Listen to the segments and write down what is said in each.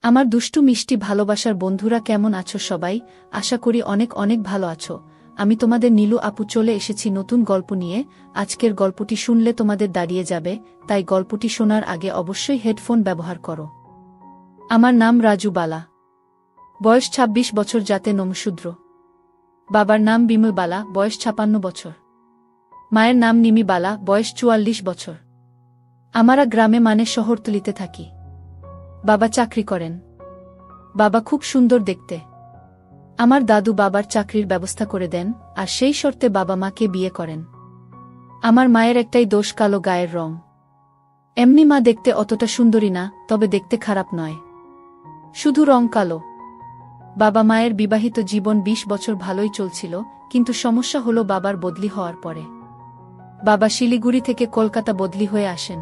আমার দুষ্টু মিষ্টি ভালোবাসার বন্ধুরা কেমন আছো সবাই? আশা করি অনেক অনেক ভালো আছো। আমি তোমাদের নীলু আপু চলে এসেছি নতুন গল্প নিয়ে। আজকের গল্পটি শুনলে তোমাদের দাঁড়িয়ে যাবে, তাই গল্পটি শোনার আগে অবশ্যই হেডফোন ব্যবহার করো। আমার নাম রাজু বালা। বয়স ২৬ বছর, জাতে নমশূদ্র। বাবার নাম বিমল বালা, বয়স ৫৬ বছর। মায়ের নাম নিমি বালা, বয়স ৪৪ বছর। আমরা গ্রামে মানে শহরতলিতে থাকি। বাবা চাকরি করেন। বাবা খুব সুন্দর দেখতে। আমার দাদু বাবার চাকরির ব্যবস্থা করে দেন, আর সেই শর্তে বাবা মাকে বিয়ে করেন। আমার মায়ের একটাই দোষ, কালো গায়ের রং। এমনি মা দেখতে অতটা সুন্দরী না, তবে দেখতে খারাপ নয়, শুধু রং কালো। বাবা মায়ের বিবাহিত জীবন ২০ বছর ভালোই চলছিল, কিন্তু সমস্যা হলো বাবার বদলি হওয়ার পরে। বাবা শিলিগুড়ি থেকে কলকাতা বদলি হয়ে আসেন।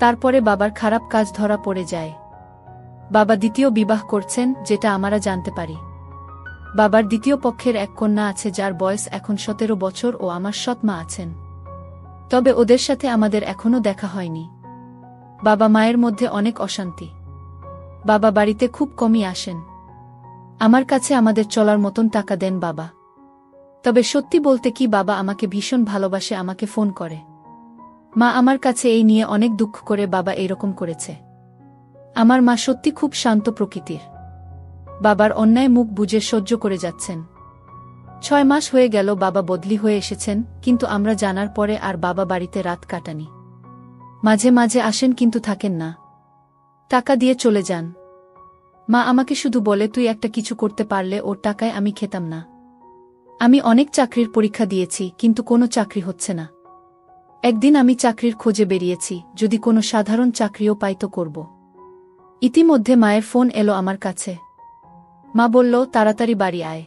তারপরে বাবার খারাপ কাজ ধরা পড়ে যায়। বাবা দ্বিতীয় বিবাহ করছেন, যেটা আমরা জানতে পারি। বাবার দ্বিতীয় পক্ষের এক কন্যা আছে, যার বয়স এখন ১৭ বছর, ও আমার সৎ মা আছেন। তবে ওদের সাথে আমাদের এখনো দেখা হয়নি। বাবা মায়ের মধ্যে অনেক অশান্তি। বাবা বাড়িতে খুব কমই আসেন। আমার কাছে আমাদের চলার মতন টাকা দেন বাবা। তবে সত্যি বলতে কি, বাবা আমাকে ভীষণ ভালোবাসে, আমাকে ফোন করে। মা আমার কাছে এই নিয়ে অনেক দুঃখ করে বাবা এরকম করেছে। আমার মা সত্যি খুব শান্ত প্রকৃতির। বাবার অন্যায় মুখ বুজে সহ্য করে যাচ্ছেন। ৬ মাস হয়ে গেল বাবা বদলি হয়ে এসেছেন, কিন্তু আমরা জানার পরে আর বাবা বাড়িতে রাত কাটানি। মাঝে মাঝে আসেন, কিন্তু থাকেন না। টাকা দিয়ে চলে যান। মা আমাকে শুধু বলে, তুই একটা কিছু করতে পারলে ওর টাকায় আমি খেতাম না। আমি অনেক চাকরির পরীক্ষা দিয়েছি, কিন্তু কোনো চাকরি হচ্ছে না। একদিন আমি চাকরির খোঁজে বেরিয়েছি, যদি কোনো সাধারণ চাকরিও পাই তো করব। ইতিমধ্যে মায়ের ফোন এলো আমার কাছে। মা বলল, তাড়াতাড়ি বাড়ি আয়।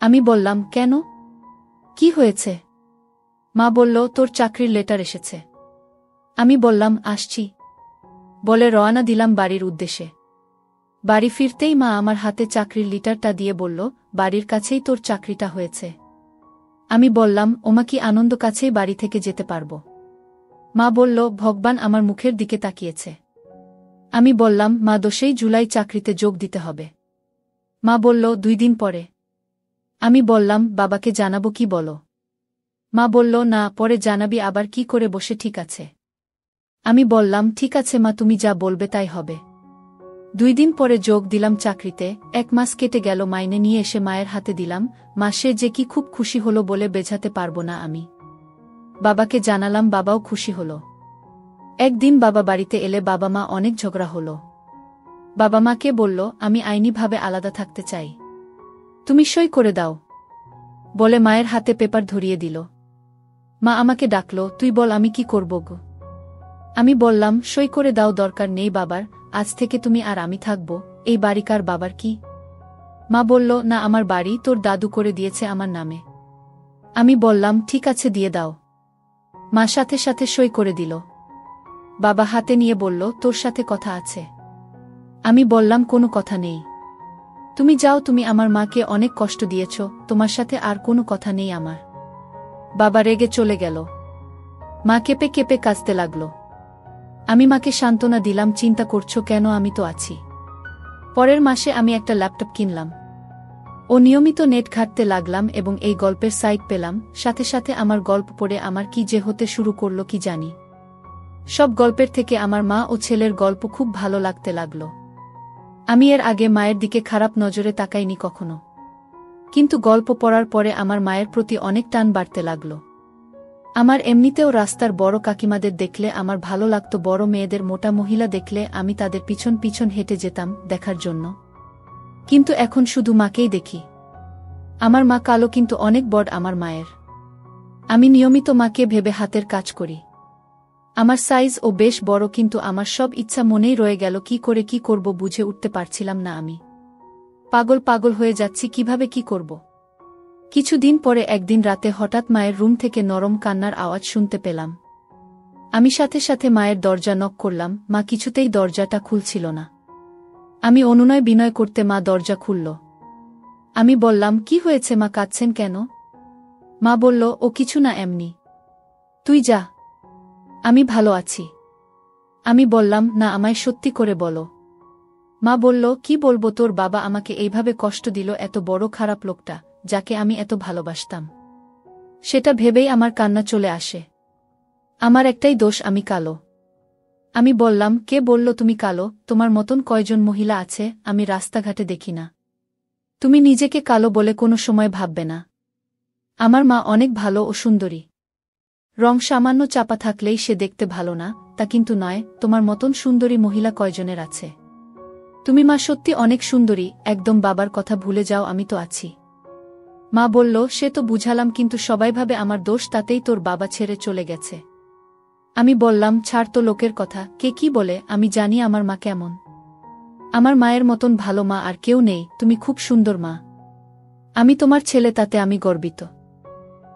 আমি বললাম, কেন? কি হয়েছে? মা বলল, তোর চাকরির লেটার এসেছে। আমি বললাম, আসছি বলে রওনা দিলাম বাড়ির উদ্দেশ্যে। বাড়ি ফিরতেই মা আমার হাতে চাকরির লেটারটা দিয়ে বলল, বাড়ির কাছেই তোর চাকরিটা হয়েছে। আমি বললাম, ওমা, কি আনন্দ, কাছেই বাড়ি থেকে যেতে পারব। মা বলল, ভগবান আমার মুখের দিকে তাকিয়েছে। আমি বললাম, মা, 10 জুলাই চাকরিতে যোগ দিতে হবে। মা বলল, 2 দিন পরে। আমি বললাম, বাবাকে জানাবো কি বলো? মা বলল, না, পরে জানাবি, আবার কি করে বসে? ঠিক আছে। আমি বললাম, ঠিক আছে মা, তুমি যা বলবে তাই হবে। 2 দিন পরে যোগ দিলাম চাকরিতে। 1 মাস কেটে গেল, মাইনে নিয়ে এসে মায়ের হাতে দিলাম। মাসে যে কি খুব খুশি হলো বলে বোঝাতে পারবো না আমি। বাবাকে জানালাম, বাবাও খুশি হলো। একদিন বাবা বাড়িতে এলে বাবা মা অনেক ঝগড়া হলো। বাবা মাকে বলল, আমি আইনিভাবে আলাদা থাকতে চাই, তুমি সই করে দাও বলে মায়ের হাতে পেপার ধরিয়ে দিল। মা আমাকে ডাকল, তুই বল আমি কি করব গো? আমি বললাম, সই করে দাও, দরকার নেই বাবার, আজ থেকে তুমি আর আমি থাকব। এই বাড়িকার বাবার কি? মা বলল, না, আমার বাড়ি তোর দাদু করে দিয়েছে আমার নামে। আমি বললাম, ঠিক আছে, দিয়ে দাও। মা সাথে সাথে সই করে দিল। বাবা হাতে নিয়ে বলল, তোর সাথে কথা আছে। আমি বললাম, কোনো কথা নেই, তুমি যাও, তুমি আমার মাকে অনেক কষ্ট দিয়েছ, তোমার সাথে আর কোনো কথা নেই আমার। বাবা রেগে চলে গেল। মা কেঁপে কেঁপে কাঁদতে লাগল। আমি মাকে সান্ত্বনা দিলাম, চিন্তা করছো কেন, আমি তো আছি। পরের মাসে আমি একটা ল্যাপটপ কিনলাম ও নিয়মিত নেট ঘাঁটতে লাগলাম, এবং এই গল্পের সাইট পেলাম। সাথে সাথে আমার গল্প পড়ে আমার কি যে হতে শুরু করলো কি জানি। সব গল্পের থেকে আমার মা ও ছেলের গল্প খুব ভালো লাগতে লাগলো। আমি এর আগে মায়ের দিকে খারাপ নজরে তাকাইনি কখনো, কিন্তু গল্প পড়ার পরে আমার মায়ের প্রতি অনেক টান বাড়তে লাগলো। আমার এমনিতেও রাস্তার বড় কাকিমাদের দেখলে আমার ভালো লাগতো, বড় মেয়েদের, মোটা মহিলা দেখলে আমি তাদের পিছন পিছন হেঁটে যেতাম দেখার জন্য। কিন্তু এখন শুধু মাকেই দেখি। আমার মা কালো, কিন্তু অনেক বড় আমার মায়ের। আমি নিয়মিত মাকে ভেবে হাতের কাজ করি। আমার সাইজ ও বেশ বড়, কিন্তু আমার সব ইচ্ছা মনেই রয়ে গেল, কি করে কি করব বুঝে উঠতে পারছিলাম না। আমি পাগল পাগল হয়ে যাচ্ছি, কিভাবে কি করব। কিছুদিন পরে একদিন রাতে হঠাৎ মায়ের রুম থেকে নরম কান্নার আওয়াজ শুনতে পেলাম। আমি সাথে সাথে মায়ের দরজা নক করলাম। মা কিছুতেই দরজাটা খুলছিল না। আমি অনুনয় বিনয় করতে মা দরজা খুলল। আমি বললাম, কি হয়েছে মা, কাঁদছেন কেন? মা বলল, ও কিছু না, এমনি। তুই যা, আমি ভালো আছি। আমি বললাম, না, আমায় সত্যি করে বলো। মা বলল, কি বলবো, তোর বাবা আমাকে এইভাবে কষ্ট দিল, এত বড় খারাপ লোকটা, যাকে আমি এত ভালোবাসতাম। সেটা ভেবেই আমার কান্না চলে আসে। আমার একটাই দোষ, আমি কালো। আমি বললাম, কে বলল তুমি কালো? তোমার মতন কয়জন মহিলা আছে আমি রাস্তাঘাটে দেখি না। তুমি নিজেকে কালো বলে কোনো সময় ভাববে না। আমার মা অনেক ভালো ও সুন্দরী। রং সামান্য চাপা থাকলেই সে দেখতে ভালো না, তা কিন্তু নয়। তোমার মতন সুন্দরী মহিলা কয়জনের আছে? তুমি মা সত্যি অনেক সুন্দরী, একদম বাবার কথা ভুলে যাও, আমি তো আছি। মা বলল, সে তো বুঝালাম, কিন্তু সবাই ভাবে আমার দোষ, তাতেই তোর বাবা ছেড়ে চলে গেছে। আমি বললাম, ছাড় তো লোকের কথা, কে কি বলে, আমি জানি আমার মা কেমন। আমার মায়ের মতন ভালো মা আর কেউ নেই, তুমি খুব সুন্দর মা। আমি তোমার ছেলে, তাতে আমি গর্বিত।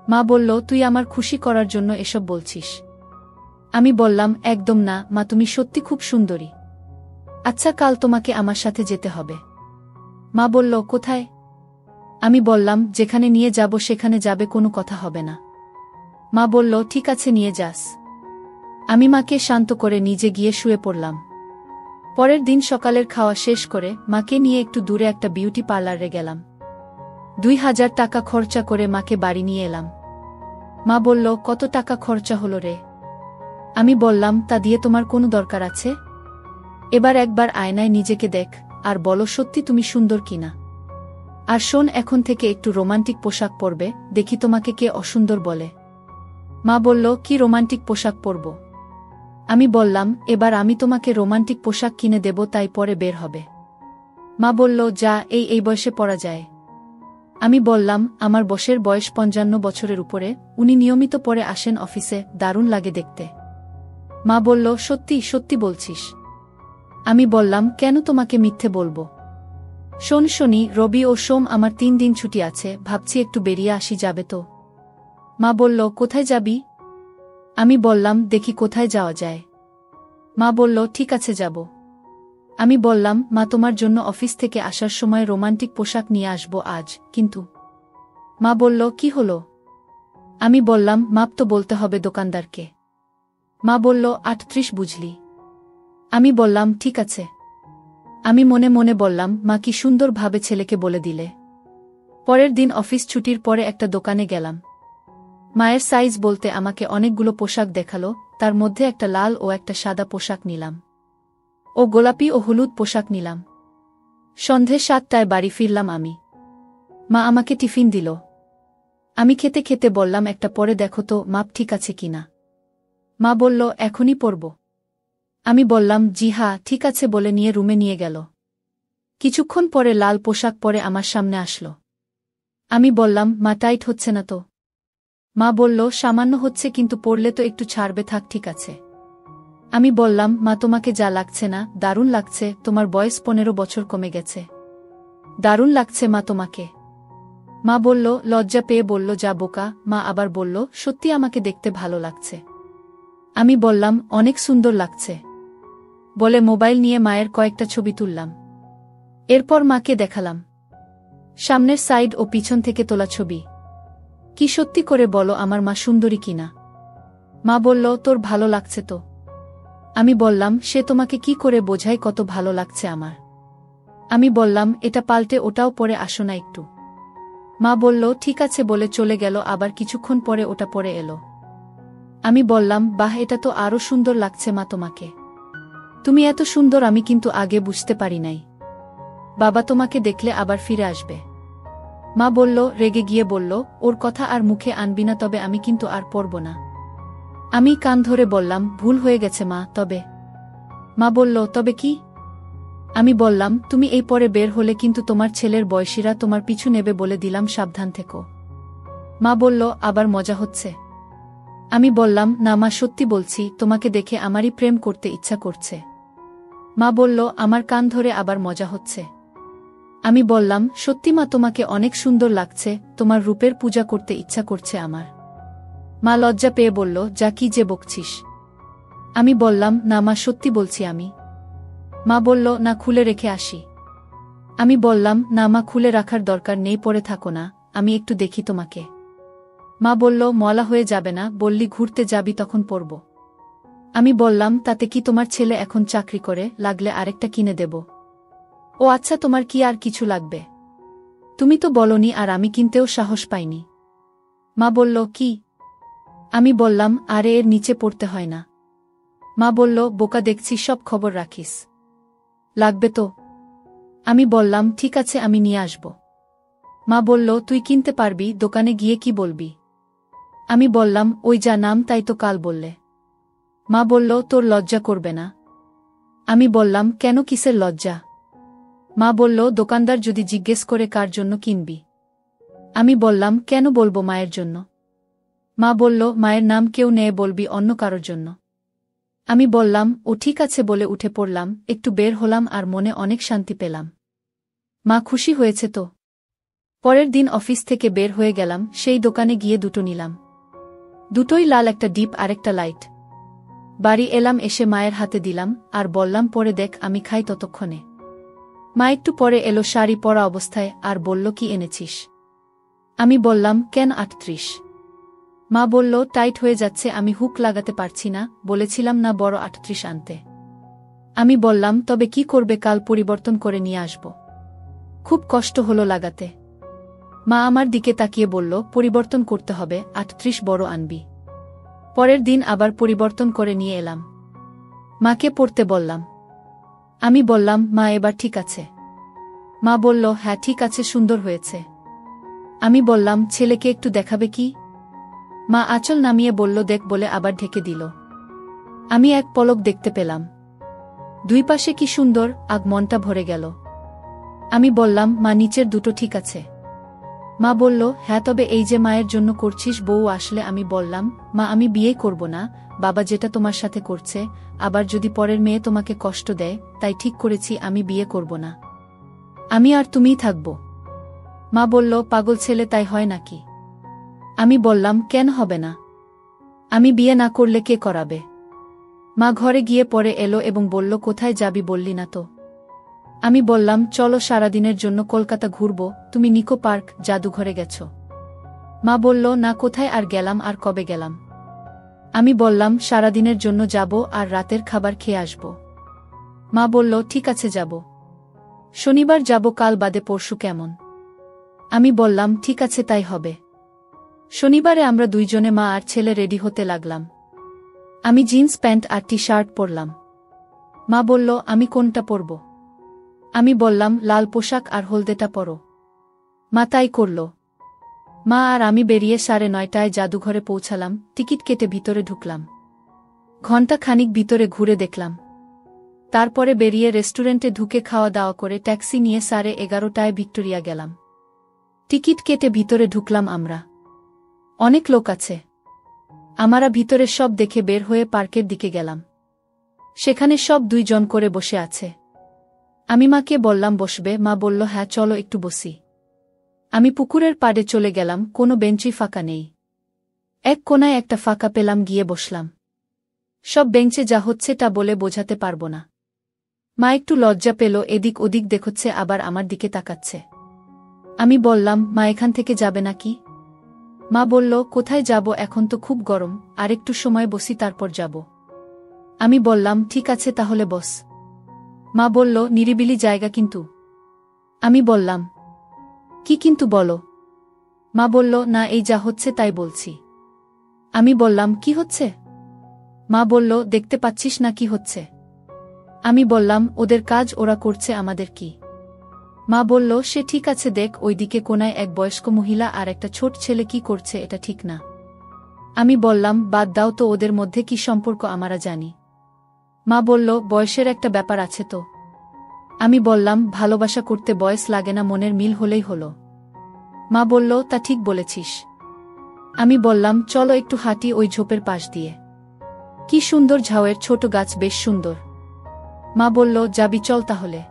মা বলল, তুই আমার খুশি করার জন্য এসব বলছিস? আমি বললাম, একদম না মা, তুমি সত্যি খুব সুন্দরী। আচ্ছা, কাল তোমাকে আমার সাথে যেতে হবে। মা বলল, কোথায়? আমি বললাম, যেখানে নিয়ে যাব সেখানে যাবে, কোনো কথা হবে না। মা বলল, ঠিক আছে, নিয়ে যাস। আমি মাকে শান্ত করে নিজে গিয়ে শুয়ে পড়লাম। পরের দিন সকালের খাওয়া শেষ করে মাকে নিয়ে একটু দূরে একটা বিউটি পার্লারে গেলাম। 2000 টাকা খরচা করে মাকে বাড়ি নিয়ে এলাম। মা বলল, কত টাকা খরচা হলো রে? আমি বললাম, তা দিয়ে তোমার কোনো দরকার আছে? এবার একবার আয়নায় নিজেকে দেখ, আর বলো সত্যি তুমি সুন্দর কিনা। আর শোন, এখন থেকে একটু রোমান্টিক পোশাক পরবে, দেখি তোমাকে কে অসুন্দর বলে। মা বলল, কি রোমান্টিক পোশাক পরব? আমি বললাম, এবার আমি তোমাকে রোমান্টিক পোশাক কিনে দেব, তাই পরে বের হবে। মা বলল, যা, এই বয়সে পরা যায়? আমি বললাম, আমার বসের বয়স 55 বছরের উপরে, উনি নিয়মিত পরে আসেন অফিসে, দারুণ লাগে দেখতে। মা বলল, সত্যি সত্যি বলছিস? আমি বললাম, কেন তোমাকে মিথ্যে বলবো? শোন, শনি, রবি ও সোম আমার 3 দিন ছুটি আছে, ভাবছি একটু বেরিয়ে আসি, যাবে তো? মা বলল, কোথায় যাবি? আমি বললাম, দেখি কোথায় যাওয়া যায়। মা বলল, ঠিক আছে, যাব। আমি বললাম, মা, তোমার জন্য অফিস থেকে আসার সময় রোমান্টিক পোশাক নিয়ে আসবো আজ, কিন্তু। মা বলল, কি হলো? আমি বললাম, মাপ তো বলতে হবে দোকানদারকে। মা বলল, 38 বুঝলি? আমি বললাম, ঠিক আছে। আমি মনে মনে বললাম, মা কি সুন্দরভাবে ছেলেকে বলে দিলে। পরের দিন অফিস ছুটির পরে একটা দোকানে গেলাম। মায়ের সাইজ বলতে আমাকে অনেকগুলো পোশাক দেখালো, তার মধ্যে একটা লাল ও একটা সাদা পোশাক নিলাম, ও গোলাপি ও হলুদ পোশাক নিলাম। সন্ধে 7টায় বাড়ি ফিরলাম আমি। মা আমাকে টিফিন দিল। আমি খেতে খেতে বললাম, একটা পরে দেখো তো মাপ ঠিক আছে কিনা। মা বলল, এখনই পরব। আমি বললাম, জি হ্যাঁ, ঠিক আছে বলে নিয়ে রুমে নিয়ে গেল। কিছুক্ষণ পরে লাল পোশাক পরে আমার সামনে আসলো। আমি বললাম, মা, টাইট হচ্ছে না তো? মা বলল, সামান্য হচ্ছে, কিন্তু পরলে তো একটু ছাড়বে, থাক, ঠিক আছে। আমি বললাম, মা, তোমাকে যা লাগছে না, দারুণ লাগছে, তোমার বয়স 15 বছর কমে গেছে। দারুণ লাগছে মা তোমাকে। মা বলল, লজ্জা পেয়ে বলল, যা বোকা। মা আবার বলল, সত্যি আমাকে দেখতে ভালো লাগছে। আমি বললাম, অনেক সুন্দর লাগছে। বলে মোবাইল নিয়ে মায়ের কয়েকটা ছবি তুললাম। এরপর মাকে দেখালাম সামনের সাইড ও পিছন থেকে তোলা ছবি। কি সত্যি করে বলো আমার মা সুন্দরী কিনা? মা বলল, তোর ভালো লাগছে তো? আমি বললাম, সে তোমাকে কি করে বোঝায় কত ভালো লাগছে আমার? আমি বললাম, এটা পাল্টে ওটাও পরে আসো না একটু। মা বলল, ঠিক আছে বলে চলে গেল, আবার কিছুক্ষণ পরে ওটা পরে এলো। আমি বললাম, বাহ, এটা তো আরো সুন্দর লাগছে মা তোমাকে। তুমি এত সুন্দর আমি কিন্তু আগে বুঝতে পারি নাই। বাবা তোমাকে দেখলে আবার ফিরে আসবে। মা বলল, রেগে গিয়ে বলল, ওর কথা আর মুখে আনবি না, তবে আমি কিন্তু আর পরব না। আমি কান ধরে বললাম, ভুল হয়ে গেছে মা, তবে। মা বলল, তবে কি? আমি বললাম, তুমি এই পরে বের হলে কিন্তু তোমার ছেলের বয়সীরা তোমার পিছু নেবে, বলে দিলাম, সাবধান থেকো। মা বলল, আবার মজা হচ্ছে? আমি বললাম, না মা, সত্যি বলছি, তোমাকে দেখে আমারই প্রেম করতে ইচ্ছা করছে। মা বলল, আমার কান ধরে আবার মজা হচ্ছে? আমি বললাম, সত্যি মা, তোমাকে অনেক সুন্দর লাগছে, তোমার রূপের পূজা করতে ইচ্ছা করছে আমার। মা লজ্জা পেয়ে বলল, যা, কি যে বকছিস? আমি বললাম, না মা, সত্যি বলছি আমি। মা বলল, না, খুলে রেখে আসি। আমি বললাম, না মা, খুলে রাখার দরকার নেই, পরে থাকো না, আমি একটু দেখি তোমাকে। মা বলল, মলা হয়ে যাবে না, বললি ঘুরতে যাবি তখন পরব। আমি বললাম, তাতে কি, তোমার ছেলে এখন চাকরি করে, লাগলে আরেকটা কিনে দেব। ও আচ্ছা, তোমার কি আর কিছু লাগবে? তুমি তো বলনি, আর আমি কিনতেও সাহস পাইনি। মা বলল, কি? আমি বললাম, আরে এর নিচে পড়তে হয় না। মা বলল, বোকা দেখছি, সব খবর রাখিস। লাগবে তো? আমি বললাম, ঠিক আছে, আমি নিয়ে আসব। মা বলল, তুই কিনতে পারবি, দোকানে গিয়ে কি বলবি? আমি বললাম, ওই যা নাম তাই তো কাল বললে। মা বলল, তোর লজ্জা করবে না? আমি বললাম, কেন, কিসের লজ্জা? মা বলল, দোকানদার যদি জিজ্ঞেস করে কার জন্য কিনবি? আমি বললাম, কেন বলবো মায়ের জন্য? মা বলল, মায়ের নাম কেউ নেয়, বলবি অন্য কারোর জন্য। আমি বললাম, ও ঠিক আছে বলে উঠে পড়লাম, একটু বের হলাম আর মনে অনেক শান্তি পেলাম। মা খুশি হয়েছে তো? পরের দিন অফিস থেকে বের হয়ে গেলাম, সেই দোকানে গিয়ে দুটো নিলাম। দুটোই লাল, একটা ডিপ আর একটা লাইট। বাড়ি এলাম, এসে মায়ের হাতে দিলাম আর বললাম, পরে দেখ, আমি খাই ততক্ষণে। মা একটু পরে এলো শাড়ি পরা অবস্থায় আর বলল, কি এনেছিস? আমি বললাম, কেন 38? মা বলল, টাইট হয়ে যাচ্ছে, আমি হুক লাগাতে পারছি না, বলেছিলাম না বড় 38 আনতে। আমি বললাম, তবে কি করবে, কাল পরিবর্তন করে নিয়ে আসব। খুব কষ্ট হলো লাগাতে। মা আমার দিকে তাকিয়ে বলল, পরিবর্তন করতে হবে, 38 বড় আনবি। পরের দিন আবার পরিবর্তন করে নিয়ে এলাম। মাকে পড়তে বললাম। আমি বললাম, মা এবার ঠিক আছে? মা বলল, হ্যাঁ ঠিক আছে, সুন্দর হয়েছে। আমি বললাম, ছেলেকে একটু দেখাবে কি? মা আঁচল নামিয়ে বলল, দেখ, বলে আবার ঢেকে দিল। আমি এক পলক দেখতে পেলাম। দুই পাশে কি সুন্দর, আগ মনটা ভরে গেল। আমি বললাম, মা নিচের দুটো ঠিক আছে? মা বলল, হ্যাঁ, তবে এই যে মায়ের জন্য করছিস বউ আসলে। আমি বললাম, মা আমি বিয়ে করব না, বাবা যেটা তোমার সাথে করছে, আবার যদি পরের মেয়ে তোমাকে কষ্ট দেয়, তাই ঠিক করেছি আমি বিয়ে করব না। আমি আর তুমিই থাকব। মা বলল, পাগল ছেলে, তাই হয় নাকি? আমি বললাম, কেন হবে না? আমি বিয়ে না করলে কে করাবে? মা ঘরে গিয়ে পরে এলো এবং বলল, কোথায় যাবি বললি না তো? আমি বললাম, চলো সারাদিনের জন্য কলকাতা ঘুরব, তুমি নিকো পার্ক, জাদুঘরে গেছ। মা বলল, না, কোথায় আর গেলাম, আর কবে গেলাম? আমি বললাম, সারাদিনের জন্য যাব আর রাতের খাবার খেয়ে আসব। মা বলল, ঠিক আছে, যাব। শনিবার যাব, কাল বাদে পরশু কেমন? আমি বললাম, ঠিক আছে, তাই হবে। শনিবারে আমরা দুইজনে, মা আর ছেলে, রেডি হতে লাগলাম। আমি জিন্স প্যান্ট আর টি শার্ট পরলাম। মা বলল, আমি কোনটা পরব? আমি বললাম, লাল পোশাক আর হলদেটা পরো। মা তাই করল। মা আর আমি বেরিয়ে 9:30টায় জাদুঘরে পৌঁছালাম, টিকিট কেটে ভিতরে ঢুকলাম। ঘণ্টা খানিক ভিতরে ঘুরে দেখলাম। তারপরে বেরিয়ে রেস্টুরেন্টে ঢুকে খাওয়া দাওয়া করে ট্যাক্সি নিয়ে 11:30টায় ভিক্টোরিয়া গেলাম। টিকিট কেটে ভিতরে ঢুকলাম আমরা। অনেক লোক আছে। আমরা ভিতরে সব দেখে বের হয়ে পার্কের দিকে গেলাম। সেখানে সব 2 জন করে বসে আছে। আমি মাকে বললাম বসবে, মা বলল, হ্যাঁ চলো একটু বসি। আমি পুকুরের পাড়ে চলে গেলাম, কোনো বেঞ্চই ফাঁকা নেই। এক কোনায় একটা ফাঁকা পেলাম, গিয়ে বসলাম। সব বেঞ্চে যা হচ্ছে তা বলে বোঝাতে পারবো না। মা একটু লজ্জা পেল, এদিক ওদিক দেখছে, আবার আমার দিকে তাকাচ্ছে। আমি বললাম, মা এখান থেকে যাবে নাকি? মা বলল, কোথায় যাব, এখন তো খুব গরম, আর একটু সময় বসি তারপর যাব। আমি বললাম, ঠিক আছে তাহলে বস। মা বলল, নিরিবিলি জায়গা কিন্তু। আমি বললাম, কি কিন্তু বলো? মা বলল, না, এই যা হচ্ছে তাই বলছি। আমি বললাম, কি হচ্ছে? মা বলল, দেখতে পাচ্ছিস না কি হচ্ছে? আমি বললাম, ওদের কাজ ওরা করছে, আমাদের কি? মা বলল, সে ঠিক আছে, দেখ ওইদিকে কোনায় এক বয়স্ক মহিলা আর একটা ছোট ছেলে কি করছে, এটা ঠিক না। আমি বললাম, বাদ দাও তো, ওদের মধ্যে কি সম্পর্ক আমরা জানি। মা বলল, বয়সের একটা ব্যাপার আছে তো। আমি বললাম, ভালোবাসা করতে বয়স লাগে না, মনের মিল হলেই হলো। মা বলল, তা ঠিক বলেছিস। আমি বললাম, চলো একটু হাঁটি ওই ঝোপের পাশ দিয়ে। কি সুন্দর ঝাউয়ের ছোট গাছ, বেশ সুন্দর। মা বলল, যাবি, চল তাহলে।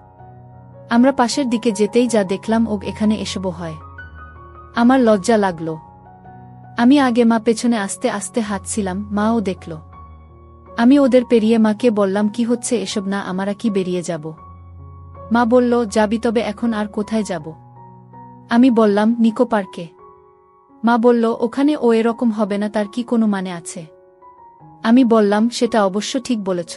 আমরা পাশের দিকে যেতেই যা দেখলাম, ও এখানে এসবও হয়। আমার লজ্জা লাগল। আমি আগে, মা পেছনে আস্তে আস্তে হাঁটছিলাম, মাও দেখল। আমি ওদের পেরিয়ে মাকে বললাম, কি হচ্ছে এসব, না আমরা কি বেরিয়ে যাব? মা বলল, যাবি, তবে এখন আর কোথায় যাব? আমি বললাম, নিকো পার্কে। মা বলল, ওখানে ও এরকম হবে না, তার কি কোনো মানে আছে? আমি বললাম, সেটা অবশ্য ঠিক বলেছ।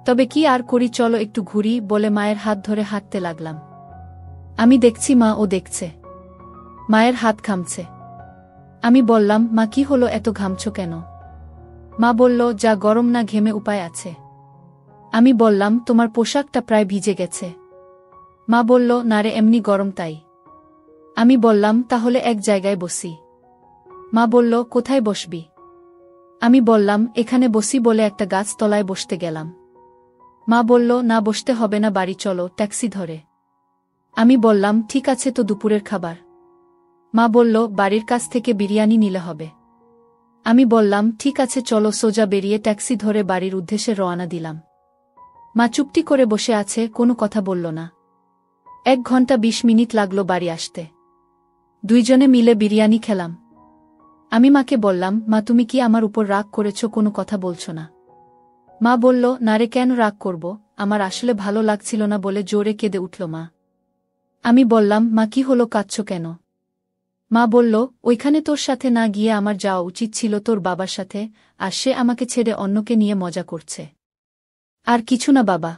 তবে কি আর করি, চলো একটু ঘুরি বলে মায়ের হাত ধরে হাঁটতে লাগলাম। আমি দেখছি মা ও দেখছে। মায়ের হাত ঘামছে। আমি বললাম, মা কি হলো, এত ঘামছো কেন? মা বলল, যা গরম না ঘেমে উপায় আছে। আমি বললাম, তোমার পোশাকটা প্রায় ভিজে গেছে। মা বলল, না রে, এমনি গরম তাই। আমি বললাম, তাহলে এক জায়গায় বসি। মা বলল, কোথায় বসবি? আমি বললাম, এখানে বসি বলে একটা গাছ তলায় বসতে গেলাম। মা বলল, না বসতে হবে না, বাড়ি চলো, ট্যাক্সি ধরে। আমি বললাম, ঠিক আছে, তো দুপুরের খাবার? মা বলল, বাড়ির কাছ থেকে বিরিয়ানি নিলে হবে। আমি বললাম, ঠিক আছে চলো, সোজা বেরিয়ে ট্যাক্সি ধরে বাড়ির উদ্দেশ্যে রওনা দিলাম। মা চুপটি করে বসে আছে, কোনো কথা বলল না। 1 ঘন্টা 20 মিনিট লাগলো বাড়ি আসতে। দুইজনে মিলে বিরিয়ানি খেলাম। আমি মাকে বললাম, মা তুমি কি আমার উপর রাগ করেছ, কোনো কথা বলছো না? মা বলল, না রে, কেন রাগ করব, আমার আসলে ভালো লাগছিল না বলে জোরে কেঁদে উঠল মা। আমি বললাম, মা কি হলো, কাঁদছো কেন? মা বলল, ওইখানে তোর সাথে না গিয়ে আমার যাওয়া উচিত ছিল তোর বাবার সাথে, আর সে আমাকে ছেড়ে অন্যকে নিয়ে মজা করছে। আর কিছু না বাবা,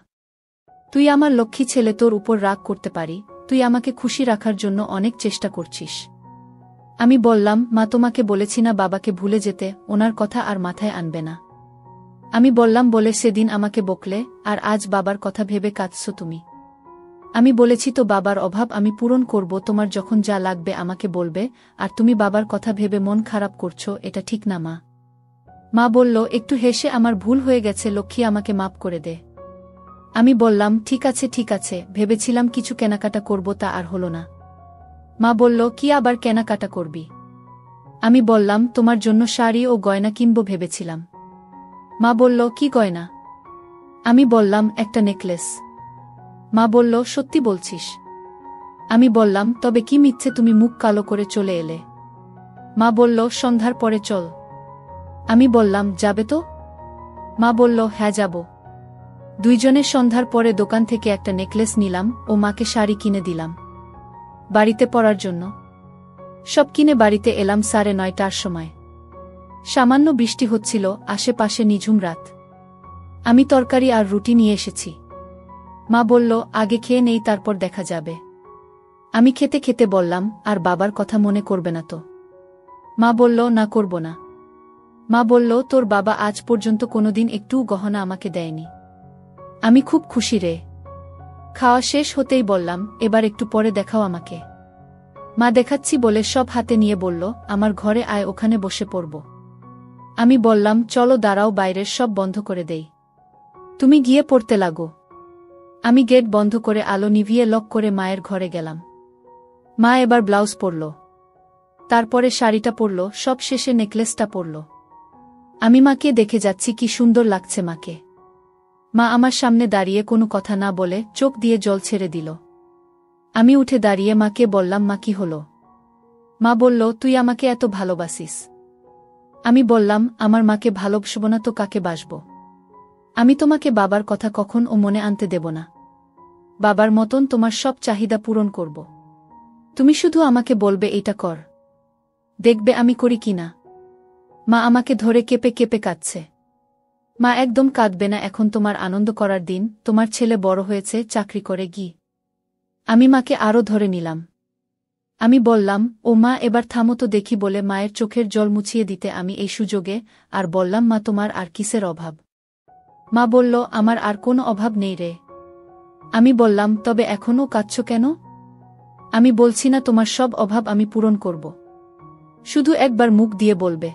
তুই আমার লক্ষ্মী ছেলে, তোর উপর রাগ করতে পারি, তুই আমাকে খুশি রাখার জন্য অনেক চেষ্টা করছিস। আমি বললাম, মা তোমাকে বলেছি না বাবাকে ভুলে যেতে, ওনার কথা আর মাথায় আনবে না। আমি বললাম বলে সেদিন আমাকে বকলে, আর আজ বাবার কথা ভেবে কাঁদছো তুমি। আমি বলেছি তো বাবার অভাব আমি পূরণ করব, তোমার যখন যা লাগবে আমাকে বলবে, আর তুমি বাবার কথা ভেবে মন খারাপ করছো, এটা ঠিক না মা। মা বলল একটু হেসে, আমার ভুল হয়ে গেছে লক্ষ্মী, আমাকে মাপ করে দে। আমি বললাম, ঠিক আছে ঠিক আছে, ভেবেছিলাম কিছু কেনাকাটা করব, তা আর হলো না। মা বলল, কি আবার কেনাকাটা করবি? আমি বললাম, তোমার জন্য শাড়ি ও গয়না কিনব ভেবেছিলাম। মা বলল, কি গয়না? আমি বললাম, একটা নেকলেস। মা বলল, সত্যি বলছিস? আমি বললাম, তবে কি মিথ্যে তুমি মুখ কালো করে চলে এলে? মা বলল, সন্ধ্যার পরে চল। আমি বললাম, যাবে তো? মা বলল, হ্যাঁ যাব। দুইজনে সন্ধ্যার পরে দোকান থেকে একটা নেকলেস নিলাম ও মাকে শাড়ি কিনে দিলাম বাড়িতে পরার জন্য। সব কিনে বাড়িতে এলাম 9:30টার সময়। সামান্য বৃষ্টি হচ্ছিল, আশেপাশে নিঝুম রাত। আমি তরকারি আর রুটি নিয়ে এসেছি। মা বলল, আগে খেয়ে নেই, তারপর দেখা যাবে। আমি খেতে খেতে বললাম, আর বাবার কথা মনে করবে না তো? মা বলল, না করব না। মা বলল, তোর বাবা আজ পর্যন্ত কোনোদিন একটুও গহনা আমাকে দেয়নি। আমি খুব খুশি রে। খাওয়া শেষ হতেই বললাম, এবার একটু পরে দেখাও আমাকে। মা দেখাচ্ছি বলে সব হাতে নিয়ে বলল, আমার ঘরে আয়, ওখানে বসে পড়ব। আমি বললাম, চলো দাঁড়াও, বাইরের সব বন্ধ করে দেই, তুমি গিয়ে পড়তে লাগো। আমি গেট বন্ধ করে আলো নিভিয়ে লক করে মায়ের ঘরে গেলাম। মা এবার ব্লাউজ পরল, তারপরে শাড়িটা পরল, সব শেষে নেকলেসটা পরল। আমি মাকে দেখে যাচ্ছি, কি সুন্দর লাগছে মাকে। মা আমার সামনে দাঁড়িয়ে কোনো কথা না বলে চোখ দিয়ে জল ছেড়ে দিল। আমি উঠে দাঁড়িয়ে মাকে বললাম, মা কি হলো? মা বলল, তুই আমাকে এত ভালোবাসিস। আমি বললাম, আমার মাকে ভালোবাসব না তো কাকে বাসব? আমি তোমাকে বাবার কথা কখন ও মনে আনতে দেব না। বাবার মতন তোমার সব চাহিদা পূরণ করব। তুমি শুধু আমাকে বলবে এইটা কর, দেখবে আমি করি কিনা। মা আমাকে ধরে কেঁপে কেঁপে কাঁদছে। মা, একদম কাঁদবে না, এখন তোমার আনন্দ করার দিন, তোমার ছেলে বড় হয়েছে, চাকরি করে গি। আমি মাকে আরও ধরে নিলাম। আমি বললাম, ও মা, এবার থামো তো দেখি বলে মায়ের চোখের জল মুছিয়ে দিতে আমি এই সুযোগে আর বললাম, মা তোমার আর কিসের অভাব? মা বলল, আমার আর কোনো অভাব নেই রে। আমি বললাম, তবে এখনও কাঁদছো কেন? আমি বলছি না তোমার সব অভাব আমি পূরণ করব, শুধু একবার মুখ দিয়ে বলবে।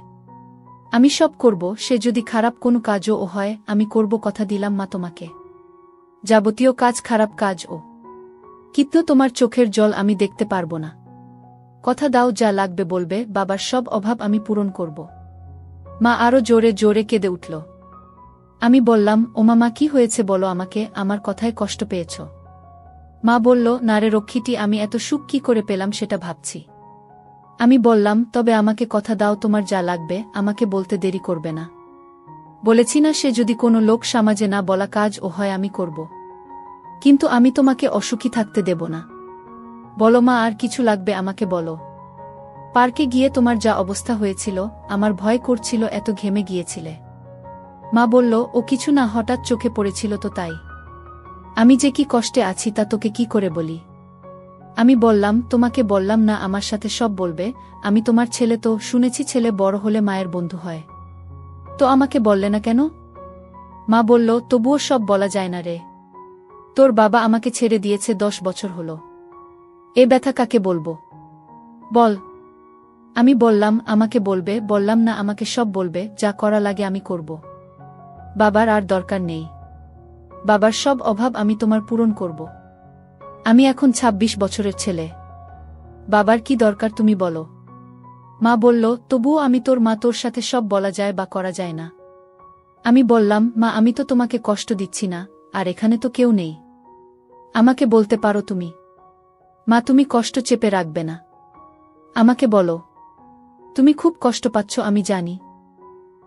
আমি সব করব, সে যদি খারাপ কোনো কাজও হয় আমি করব, কথা দিলাম মা তোমাকে। যাবতীয় কাজ, খারাপ কাজ ও কিন্তু তোমার চোখের জল আমি দেখতে পারব না। কথা দাও, যা লাগবে বলবে, বাবার সব অভাব আমি পূরণ করব। মা আরও জোরে জোরে কেঁদে উঠল। আমি বললাম, ও মা, কি হয়েছে বলো আমাকে, আমার কথায় কষ্ট পেয়েছ? মা বলল, না রে রক্ষীটি, আমি এত সুখ কি করে পেলাম সেটা ভাবছি। আমি বললাম, তবে আমাকে কথা দাও, তোমার যা লাগবে আমাকে বলতে দেরি করবে না। বলেছি না, সে যদি কোনো লোক সমাজে না বলা কাজ ও হয় আমি করব, কিন্তু আমি তোমাকে অসুখী থাকতে দেব না। বলো মা, আর কিছু লাগবে আমাকে বলো। পার্কে গিয়ে তোমার যা অবস্থা হয়েছিল, আমার ভয় করছিল, এত ঘেমে গিয়েছিলে। মা বলল, ও কিছু না, হঠাৎ চোখে পড়েছিল তো তাই। আমি যে কি কষ্টে আছি তা তোকে কি করে বলি। আমি বললাম, তোমাকে বললাম না আমার সাথে সব বলবে, আমি তোমার ছেলে, তো শুনেছি ছেলে বড় হলে মায়ের বন্ধু হয়। তো আমাকে বললে না কেন? মা বলল, তবুও সব বলা যায় না রে। তোর বাবা আমাকে ছেড়ে দিয়েছে 10 বছর হলো। এ ব্যথা কাকে বলবো বল। আমি বললাম, আমাকে বলবে, বললাম না আমাকে সব বলবে, যা করা লাগে আমি করব। বাবার আর দরকার নেই। বাবার সব অভাব আমি তোমার পূরণ করব। আমি এখন 26 বছরের ছেলে। বাবার কি দরকার তুমি বলো। মা বলল, তবুও আমি তোর মা, তোর সাথে সব বলা যায় বা করা যায় না। আমি বললাম, মা আমি তো তোমাকে কষ্ট দিচ্ছি না, আর এখানে তো কেউ নেই। আমাকে বলতে পারো তুমি। মা তুমি কষ্ট চেপে রাখবে না। আমাকে বলো। তুমি খুব কষ্ট পাচ্ছ আমি জানি।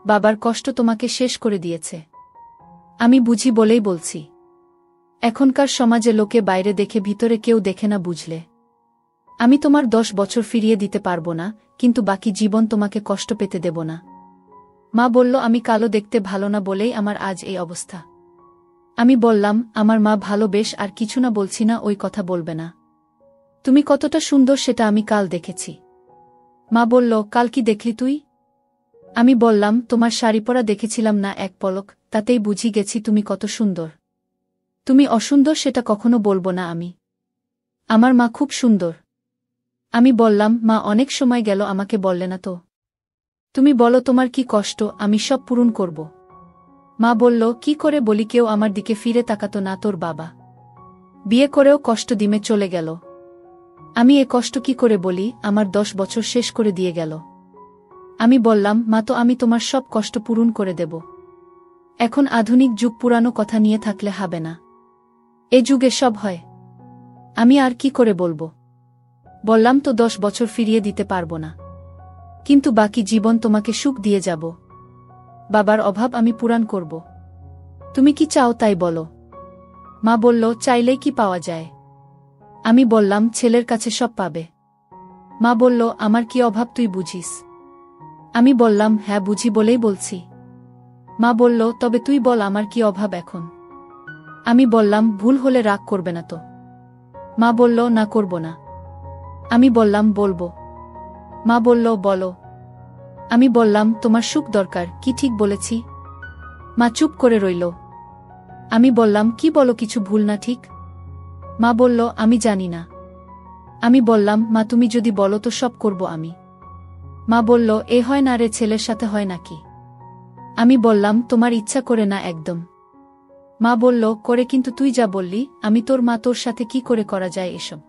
বাবার কষ্ট তোমাকে শেষ করে দিয়েছে। আমি বুঝি বলেই বলছি। এখনকার সমাজে লোকে বাইরে দেখে, ভিতরে কেউ দেখে না, বুঝলে। আমি তোমার 10 বছর ফিরিয়ে দিতে পারবো না, কিন্তু বাকি জীবন তোমাকে কষ্ট পেতে দেব না। মা বলল, আমি কালো দেখতে ভালো না বলেই আমার আজ এই অবস্থা। আমি বললাম, আমার মা ভালো বেশ, আর কিছু না, বলছি না ওই কথা বলবে না। তুমি কতটা সুন্দর সেটা আমি কাল দেখেছি। মা বলল, কাল কি দেখলি তুই? আমি বললাম, তোমার শাড়ি পরা দেখেছিলাম না এক পলক, তাতেই বুঝি গেছি তুমি কত সুন্দর। তুমি অসুন্দর সেটা কখনো বলবো না আমি। আমার মা খুব সুন্দর। আমি বললাম, মা অনেক সময় গেল আমাকে বললে না তো। তুমি বলো তোমার কি কষ্ট, আমি সব পূরণ করব। মা বলল, কি করে বলি, কেউ আমার দিকে ফিরে তাকাতো না, তোর বাবা বিয়ে করেও কষ্ট দিমে চলে গেল। আমি এ কষ্ট কি করে বলি, আমার 10 বছর শেষ করে দিয়ে গেল। আমি বললাম, মা তো আমি তোমার সব কষ্ট পূরণ করে দেব। এখন আধুনিক যুগ, পুরানো কথা নিয়ে থাকলে হবে না। এ যুগে সব হয়। আমি আর কি করে বলবো। বললাম তো 10 বছর ফিরিয়ে দিতে পারবো না, কিন্তু বাকি জীবন তোমাকে সুখ দিয়ে যাব। বাবার অভাব আমি পূরণ করব। তুমি কি চাও তাই বলো। মা বলল, চাইলেই কি পাওয়া যায়। আমি বললাম, ছেলের কাছে সব পাবে। মা বলল, আমার কি অভাব তুই বুঝিস। আমি বললাম, হ্যাঁ বুঝি বলেই বলছি। মা বলল, তবে তুই বল আমার কি অভাব এখন। আমি বললাম, ভুল হলে রাগ করবে না তো। মা বলল, না করব না। আমি বললাম, বলবো। মা বলল, বলো। আমি বললাম, তোমার সুখ দরকার, কি ঠিক বলেছি। মা চুপ করে রইল। আমি বললাম, কি বলো, কিছু ভুল না ঠিক। মা বলল, আমি জানি না। আমি বললাম, মা তুমি যদি বলো তো সব করব আমি। মা বলল, এ হয় না রে, ছেলের সাথে হয় নাকি। আমি বললাম, তোমার ইচ্ছা করে না একদম। মা বলল, করে, কিন্তু তুই যা বললি, আমি তোর মা, তোর সাথে কি করে করা যায় এসব।